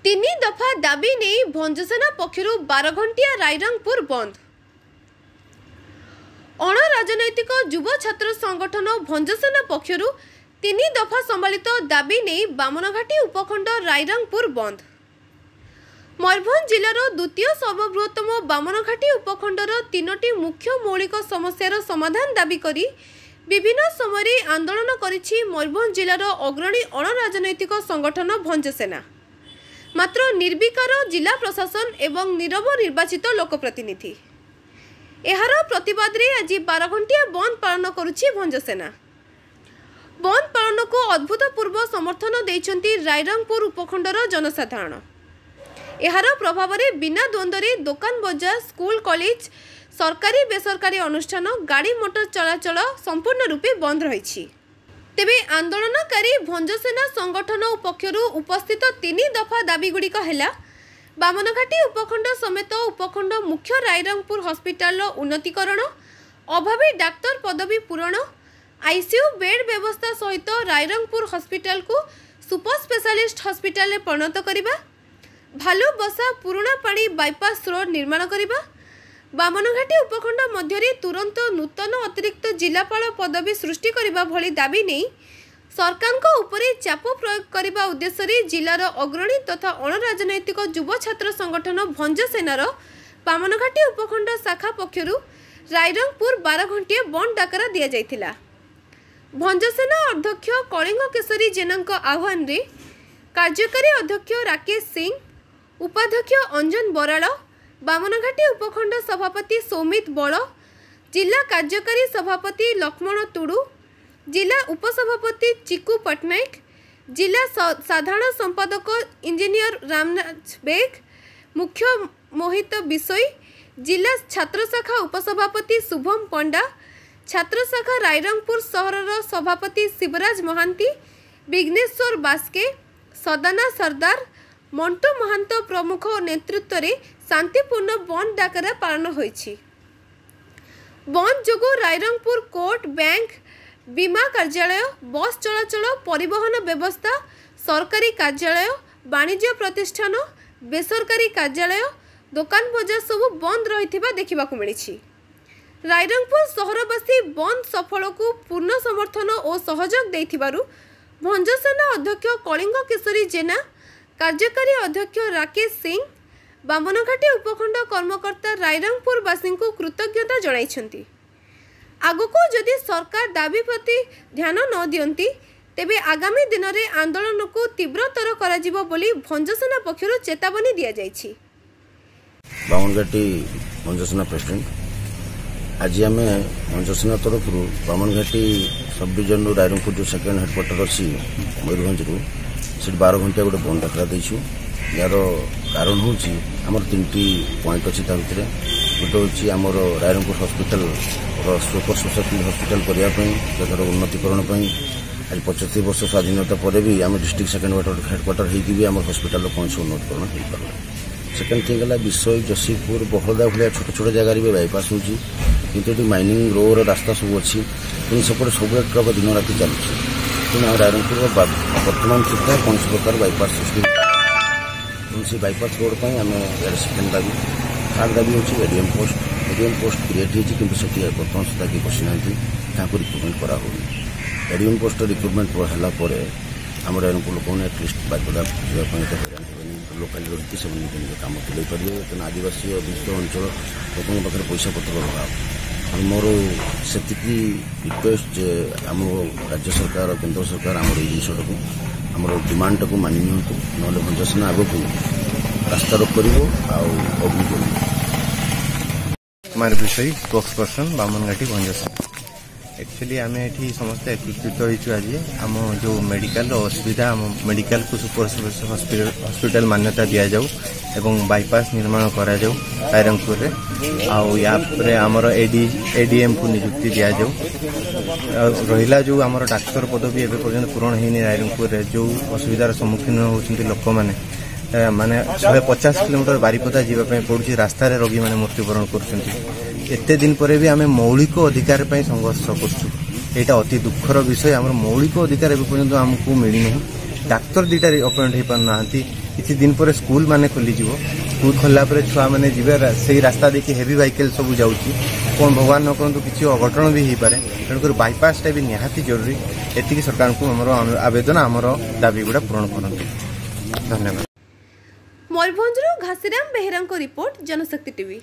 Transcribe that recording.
तीन दफा दाबी नहीं भंजसेना पक्षर 12 घंटिया रायरंगपुर बंद। अण राजनैतिक युव छात्र संगठन भंजसेना पक्षर 3 दफा संभालित दाबी नहीं बामनघाटी उपखंड रायरंगपुर बंद। मयूरभंज जिलार द्वितीय सर्वबृहत्तम बामनघाटी उपखंडर 3टी मुख्य मौलिक समस्यार समाधान दाबी करी विभिन्न समय आंदोलन करिछि मयूरभंज जिलार अग्रणी अण राजनैतिक संगठन भंजसेना। मात्र निर्विकार जिला प्रशासन एवं नीरव निर्वाचित लोकप्रतिनिधि एहार प्रतिवाद रे आज 12 घंटिया बंद पालन करुछि भंजसेना। बंद पालन को अभूतपूर्व समर्थन देइछन्ति रायरंगपुर उपखंडर जनसाधारण। एहार प्रभाव रे बिना द्वंद्व रे दुकान बजार स्कूल कॉलेज सरकारी बेसरकारी अनुष्ठान गाड़ी मोटर चलाचल संपूर्ण रूपे बंद रही। तेबे आंदोलनकारी भंजसेना संगठन पक्षर उपस्थित 3 दफा दाबीगुड़िक है बामनघाटी उपखंड समेत उपखंड मुख्य रायरंगपुर हॉस्पिटल उन्नतीकरण, अभावी डाक्तर पदवी पूरण, आईसीयू बेड व्यवस्था सहित रायरंगपुर हॉस्पिटल को सुपर स्पेशलिस्ट हॉस्पिटल परिणत करने, भालू बसा पुराणा पानी बाईपास रोड निर्माण करने, बामनघाटी उपखंड मध्य तुरंत नूतन अतिरिक्त जिलापाल पदवी सृष्टि करने भली दाबी नहीं सरकार उपरे चाप प्रयोग करने उद्देश्य जिलार अग्रणी तथा अण राजनैतिक युव छात्र संगठन भंजसेनार बामनघाटी उपखंड शाखा पक्षर रायरंगपुर 12 घंटिया बंद डाकरा दि जाइथिला। भंजसेना अध्यक्ष कलिंग केशरी जेना आह्वान रे कार्यकारी अध्यक्ष राकेश सिंह, उपाध्यक्ष अंजन बराड़, बामनघाटी उपखंड सभापति सौमित बड़, जिला कार्यकारी सभापति लक्ष्मण तुडू, जिला उपसभापति चिकू पट्टनायक, जिला साधारण संपादक इंजीनियर रामनाथ बेग, मुख्य मोहित बिसोई, जिला छात्र शाखा उपसभापति शुभम पंडा, छात्र शाखा रायरंगपुर सहर सभापति शिवराज महांती, विघ्नेश्वर बास्के, सदाना सरदार, मंटू महांत प्रमुख नेतृत्व में शांतिपूर्ण बंद डाकरा पालन होइछि। बंद जोगु रायरंगपुर कोर्ट, बैंक, बीमा कार्यालय, बस चलाचल, परिवहन व्यवस्था, सरकारी कार्यालय, वाणिज्य प्रतिष्ठान, बेसरकारी कार्यालय, दुकान बजार सब बंद रहिथिबा देखिबाकु मिलिछि। रायरंगपुर सहरवासी बंद सफल को पूर्ण समर्थन और सहयोग देथिबारु भंजसेना अध्यक्ष कलिंग केशरी जेना, कार्यकारी अध्यक्ष राकेश सिंह, बामनघाटी उपखंड कर्मकर्ता रायरंगपुरवासी को कृतज्ञता जणाइछन्ति। आगको जदि सरकार दाबी प्रति ध्यान न दियंती तेबे आगामी दिन में आंदोलन को तीव्रतर कराजिबो बोली भंजसेना पक्षर चेतावनी दिया जाइछि। बामनघाटी भंजसेना प्रेसिडेंट आज आम भंजसेना तरफ बामनघाटी सब डिविजन रायरंगपुर जो सेकेंड हेडक्वार्टर अच्छी मयूरभंज से 12 घंटा गोटे बंद डाकरा देचु। यार कारण हूँ आमर 3टी पॉइंट अच्छी गोटे हूँ आमर Rairangpur hospital super speciality hospital करने उन्नतीकरण आज 75 वर्ष स्वाधीनता पर भी आम डिस्ट्रिक्ट सेकेंड हेडक्वार्टर होगी आम हॉस्पिटल कौन से उन्नतीकरण हो पार। सेकेंड थिंग है विषय जसीपुर बहलदा भाया छोट छोट जगार भी बाईपास होती माइनिंग रोड रास्ता सब अच्छी कि सेपटे सब ट्रक दिन राति चलुच्छी तेना रायरंगपुर बर्तमान सुधा कौन प्रकार बाईपास सृष्टि से बाईपास रोड पर आम सेकेंड दाबी। थर्ड दाबी हूँ एडीएम पोस्ट क्रिएट होती बर्तमान सुधा किए बसी ना रिक्रुटमेंट कराऊनी। एडीएम पोस्ट रिक्रुटमेंट होगापर आम रायरंगपुर लोक एटलिस्ट बारिपदा जावाई लोकाली रही से कम तुले पारे तेना आदिवासी अभियुक्त अंचल लोकों पाखे पैसा पत्र अभाव मोर से रिक्वेस्ट जे आम राज्य सरकार केंद्र सरकार आम जिनटा आम डिमांड को मानि नियंतु ना भंजसेना आग को रास्ता रोक कर कुमार विषय स्पोक्स पर्सन बामनघाटी भंजसेना। एक्चुअली आम ये समस्त एकत्रित होइछु आज आम जो मेडिकल असुविधा आम मेडिकल को सुपर हॉस्पिटल मान्यता दि जाऊ एवं बाईपास निर्माण करा जाऊ रायरंगपुर रे आउे आमर एडीएम को नियुक्ति दि जाऊ रहिला जो आमर डाक्तर पदवी एवं पर्यंत पूरण होनी रायरंगपुर रे जो असुविधार सम्मुखीन होउछन्ति लोक माने 150 किलोमीटर बारिपदा जीवाई पड़ुछि रास्तार रोगी मैंने मृत्युवरण कर एते दिन पर भी आम मौलिक अधिकार संघर्ष करछु। यहाँ अति दुखर विषय आम मौलिक अधिकार एवं पर्यंत आमको मिलना डाक्तर 2टा अपॉइंट हो पार ना किसी दिन पर स्कूल माने खोली स्कूल खोलला पर छुआ मैंने जीवे से रास्ता देखिए हेवी व्हीकल सब जाऊँगी कौन भगवान न करतु किसी अघटन भी हो पारे तेणुकर बाईपासटा भी निहाती जरूरी एति सरकार को आम आवेदन आमर दाबी गुड़ा पूरण करते। धन्यवाद। मयूरभंजरू घासीराम बेहेरा रिपोर्ट जनशक्ति टीवी।